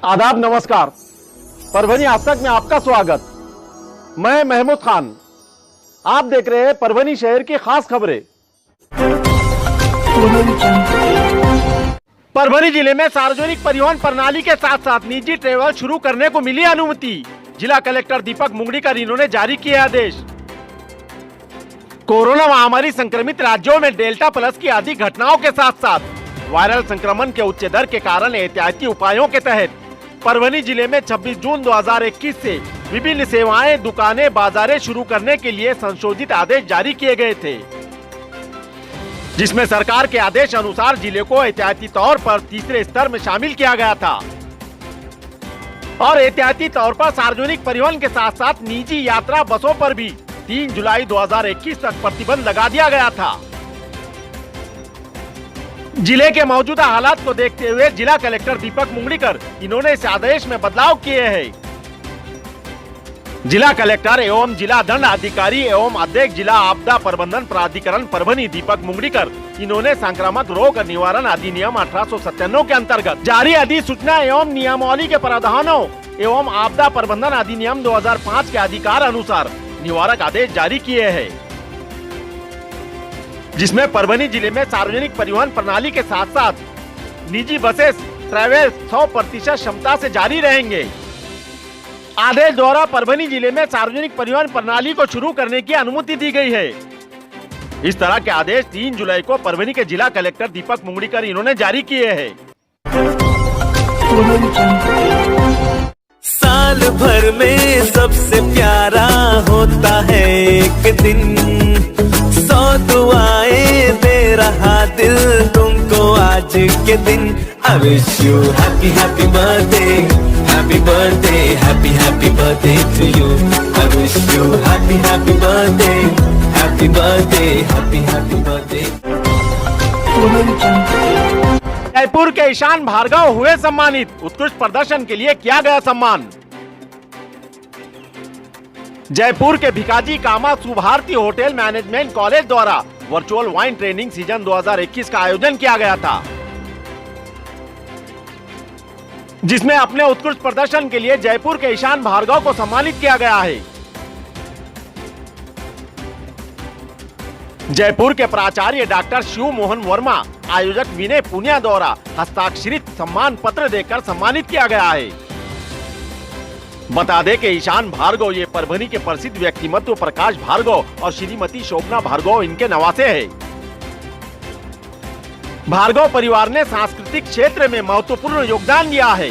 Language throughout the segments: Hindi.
आदाब, नमस्कार। परभनी आज तक में आपका स्वागत। मैं महमूद खान। आप देख रहे हैं परभनी शहर की खास खबरें। परभनी जिले में सार्वजनिक परिवहन प्रणाली के साथ साथ निजी ट्रेवल शुरू करने को मिली अनुमति। जिला कलेक्टर दीपक मुंगड़ीकर इन्होंने जारी किए आदेश। कोरोना महामारी संक्रमित राज्यों में डेल्टा प्लस की अधिक घटनाओं के साथ साथ वायरल संक्रमण के उच्च दर के कारण एहतियाती उपायों के तहत परभनी जिले में 26 जून 2021 से विभिन्न सेवाएं, दुकानें, बाजारें शुरू करने के लिए संशोधित आदेश जारी किए गए थे, जिसमें सरकार के आदेश अनुसार जिले को एहतियाती तौर पर तीसरे स्तर में शामिल किया गया था और एहतियाती तौर पर सार्वजनिक परिवहन के साथ साथ निजी यात्रा बसों पर भी 3 जुलाई 2021 तक प्रतिबंध लगा दिया गया था। जिले के मौजूदा हालात को देखते हुए जिला कलेक्टर दीपक मुंगड़ीकर इन्होंने इस आदेश में बदलाव किए हैं। जिला कलेक्टर एवं जिला दंड अधिकारी एवं अध्यक्ष जिला आपदा प्रबंधन प्राधिकरण परभनी दीपक मुंगड़ीकर इन्होंने संक्रामक रोग निवारण अधिनियम 1897 के अंतर्गत जारी अधिसूचना एवं नियमावली के प्रावधानों एवं आपदा प्रबंधन अधिनियम 2005 के अधिकार अनुसार निवारक आदेश जारी किए हैं, जिसमें परभनी जिले में सार्वजनिक परिवहन प्रणाली के साथ साथ निजी बसेस ट्रैवल 100% क्षमता से जारी रहेंगे। आदेश द्वारा परभनी जिले में सार्वजनिक परिवहन प्रणाली को शुरू करने की अनुमति दी गई है। इस तरह के आदेश 3 जुलाई को परभनी के जिला कलेक्टर दीपक मुंगड़ीकर इन्होंने जारी किए हैं। साल भर में सबसे प्यारा होता है एक दिन, 100 दुआएं दे रहा दिल तुमको आज के दिन। I wish you happy happy birthday, happy birthday, happy happy birthday to you. I wish you happy happy birthday, happy birthday, happy happy birthday. Jaipur के ईशान भार्गव हुए सम्मानित। उत्कृष्ट प्रदर्शन के लिए किया गया सम्मान। जयपुर के भिकाजी कामा सुभारती होटल मैनेजमेंट कॉलेज द्वारा वर्चुअल वाइन ट्रेनिंग सीजन 2021 का आयोजन किया गया था, जिसमें अपने उत्कृष्ट प्रदर्शन के लिए जयपुर के ईशान भार्गव को सम्मानित किया गया है। जयपुर के प्राचार्य डॉक्टर शिव मोहन वर्मा, आयोजक विनय पुनिया द्वारा हस्ताक्षरित सम्मान पत्र देकर सम्मानित किया गया है। बता दें कि ईशान भार्गव ये परभनी के प्रसिद्ध व्यक्तिमत्व प्रकाश भार्गव और श्रीमती शोभना भार्गव इनके नवासे हैं। भार्गव परिवार ने सांस्कृतिक क्षेत्र में महत्वपूर्ण योगदान दिया है।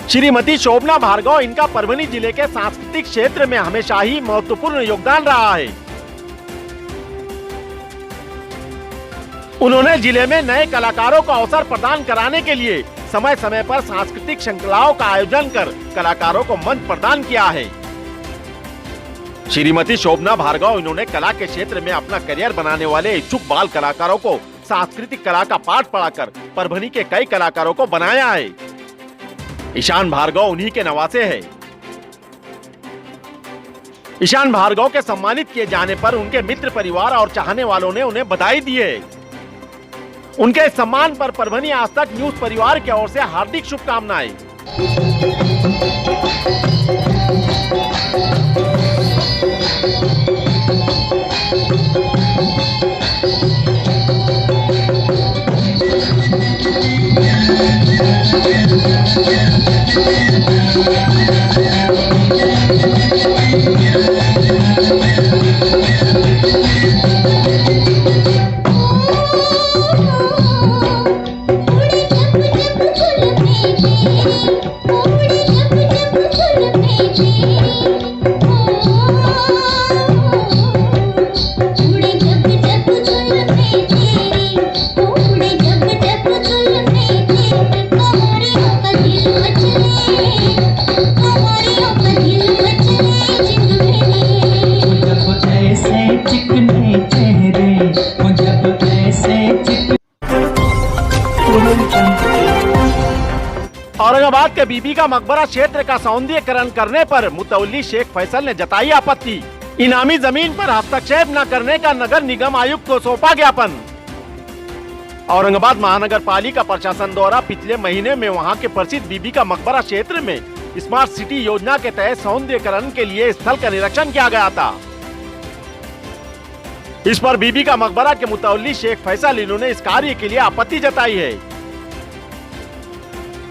श्रीमती शोभना भार्गव इनका परभनी जिले के सांस्कृतिक क्षेत्र में हमेशा ही महत्वपूर्ण योगदान रहा है। उन्होंने जिले में नए कलाकारों को अवसर प्रदान कराने के लिए समय समय पर सांस्कृतिक श्रृंखलाओं का आयोजन कर कलाकारों को मंच प्रदान किया है। श्रीमती शोभना भार्गव इन्होंने कला के क्षेत्र में अपना करियर बनाने वाले इच्छुक बाल कलाकारों को सांस्कृतिक कला का पाठ पढ़ाकर परभनी के कई कलाकारों को बनाया है। ईशान भार्गव उन्हीं के नवासे हैं। ईशान भार्गव के सम्मानित किए जाने पर उनके मित्र परिवार और चाहने वालों ने उन्हें बधाई दी है। उनके सम्मान पर परभनी आज तक न्यूज परिवार की ओर से हार्दिक शुभकामनाएं। औरंगाबाद के बीबी का मकबरा क्षेत्र का सौंदर्यीकरण करने पर मुतवल्ली शेख फैसल ने जताई आपत्ति। इनामी जमीन पर हस्तक्षेप न करने का नगर निगम आयुक्त को सौंपा ज्ञापन। औरंगाबाद महानगर पालिका प्रशासन द्वारा पिछले महीने में वहां के प्रसिद्ध बीबी का मकबरा क्षेत्र में स्मार्ट सिटी योजना के तहत सौंदर्यीकरण के लिए स्थल का निरीक्षण किया गया था। इस पर बीबी का मकबरा के मुतवल्ली शेख फैसल इन्होंने इस कार्य के लिए आपत्ति जताई है।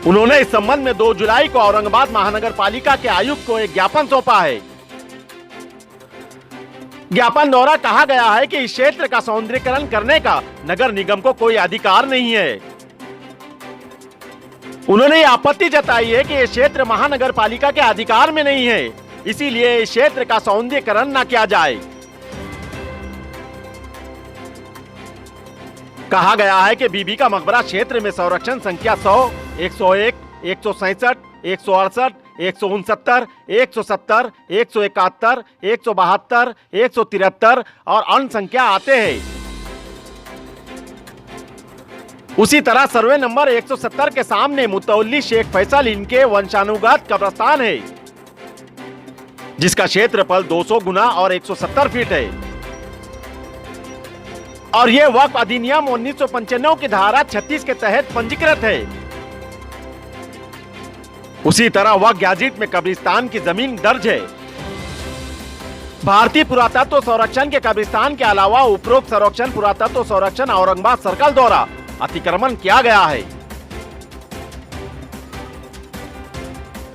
उन्होंने इस संबंध में 2 जुलाई को औरंगाबाद महानगर पालिका के आयुक्त को एक ज्ञापन सौंपा है। ज्ञापन द्वारा कहा गया है कि इस क्षेत्र का सौंदर्यीकरण करने का नगर निगम को कोई अधिकार नहीं है। उन्होंने आपत्ति जताई है कि यह क्षेत्र महानगर पालिका के अधिकार में नहीं है, इसीलिए इस क्षेत्र का सौंदर्यीकरण न किया जाए। कहा गया है कि बीबी का मकबरा क्षेत्र में संरक्षण संख्या 100, 101, 167, 168, 169, 170, 171, 172, 173 और अन्य संख्या आते हैं। उसी तरह सर्वे नंबर 170 के सामने मुतवल्ली शेख फैसल इनके वंशानुगत कब्रिस्तान है, जिसका क्षेत्रफल 200 गुना और 170 फीट है और यह वक्फ अधिनियम 1995 की धारा 36 के तहत पंजीकृत है। उसी तरह वक्फ गैजेट में कब्रिस्तान की जमीन दर्ज है। भारतीय पुरातत्व संरक्षण के कब्रिस्तान के अलावा उपरोक्त संरक्षण पुरातत्व संरक्षण औरंगाबाद सर्कल द्वारा अतिक्रमण किया गया है।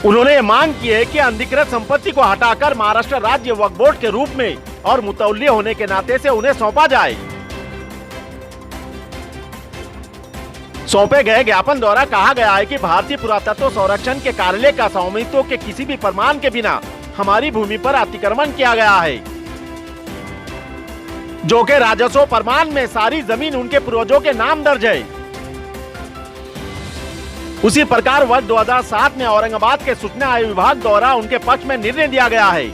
उन्होंने मांग की है कि अनधिकृत संपत्ति को हटाकर महाराष्ट्र राज्य वक्फ बोर्ड के रूप में और मुतवल्ली होने के नाते से उन्हें सौंपा जाए। सौंपे गए ज्ञापन द्वारा कहा गया है कि भारतीय पुरातत्व संरक्षण के कार्यालय का स्वामित्व के किसी भी प्रमाण के बिना हमारी भूमि पर अतिक्रमण किया गया है, जो कि राजस्व प्रमाण में सारी जमीन उनके पूर्वजों के नाम दर्ज है। उसी प्रकार वर्ष 2007 में औरंगाबाद के सूचना आयोग विभाग द्वारा उनके पक्ष में निर्णय दिया गया है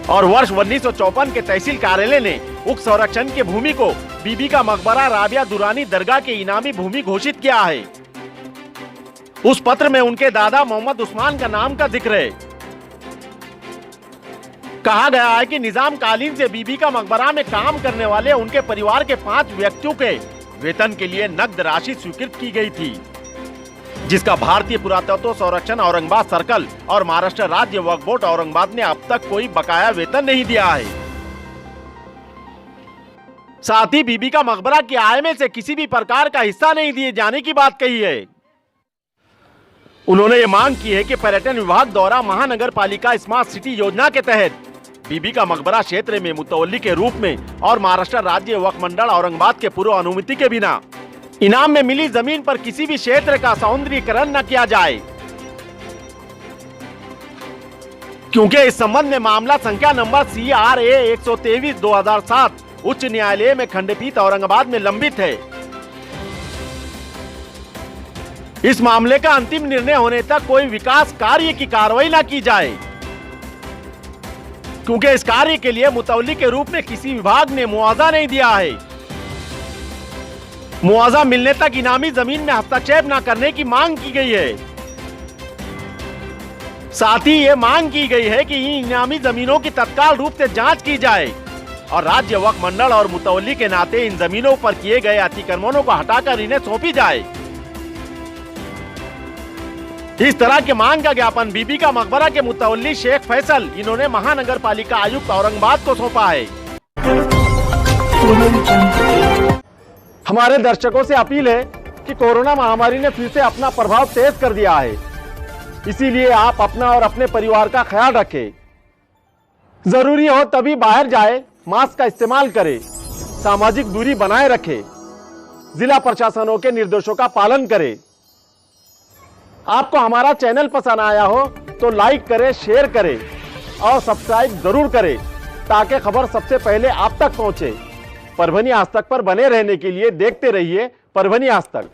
और वर्ष 1954 के तहसील कार्यालय ने उक्त संरक्षण की भूमि को बीबी का मकबरा राबिया दुरानी दरगाह के इनामी भूमि घोषित किया है। उस पत्र में उनके दादा मोहम्मद उस्मान का नाम का जिक्र है। कहा गया है कि निजाम कालीन से बीबी का मकबरा में काम करने वाले उनके परिवार के 5 व्यक्तियों के वेतन के लिए नकद राशि स्वीकृत की गई थी, जिसका भारतीय पुरातत्व संरक्षण औरंगाबाद सर्कल और महाराष्ट्र राज्य वक्फ बोर्ड औरंगाबाद ने अब तक कोई बकाया वेतन नहीं दिया है। साथ ही बीबी का मकबरा की आय में से किसी भी प्रकार का हिस्सा नहीं दिए जाने की बात कही है। उन्होंने ये मांग की है कि पर्यटन विभाग द्वारा महानगर पालिका स्मार्ट सिटी योजना के तहत बीबी का मकबरा क्षेत्र में मुतवल्ली के रूप में और महाराष्ट्र राज्य वक्फ मंडल औरंगाबाद के पूर्व अनुमति के बिना इनाम में मिली जमीन पर किसी भी क्षेत्र का सौंदर्यीकरण न किया जाए, क्योंकि इस संबंध में मामला संख्या नंबर CRA 123/2007 उच्च न्यायालय में खंडपीठ औरंगाबाद में लंबित है। इस मामले का अंतिम निर्णय होने तक कोई विकास कार्य की कार्रवाई न की जाए, क्योंकि इस कार्य के लिए मुतवल्ली के रूप में किसी विभाग ने मुआवजा नहीं दिया है। मुआवजा मिलने तक इनामी जमीन में हस्तक्षेप न करने की मांग की गई है। साथ ही ये मांग की गई है कि इन इनामी जमीनों की तत्काल रूप से जांच की जाए और राज्य वक्फ मंडल और मुतवल्ली के नाते इन जमीनों पर किए गए अतिक्रमणों को हटाकर इन्हें सौंपी जाए। इस तरह के मांग का ज्ञापन बीबी का मकबरा के मुतवल्ली शेख फैसल इन्होंने महानगर पालिका आयुक्त औरंगाबाद को सौंपा है। हमारे दर्शकों से अपील है कि कोरोना महामारी ने फिर से अपना प्रभाव तेज कर दिया है, इसीलिए आप अपना और अपने परिवार का ख्याल रखें। जरूरी हो तभी बाहर जाए, मास्क का इस्तेमाल करें, सामाजिक दूरी बनाए रखें, जिला प्रशासनों के निर्देशों का पालन करें। आपको हमारा चैनल पसंद आया हो तो लाइक करें, शेयर करें और सब्सक्राइब जरूर करें, ताकि खबर सबसे पहले आप तक पहुंचे। परभनी आज तक पर बने रहने के लिए देखते रहिए परभनी आज तक।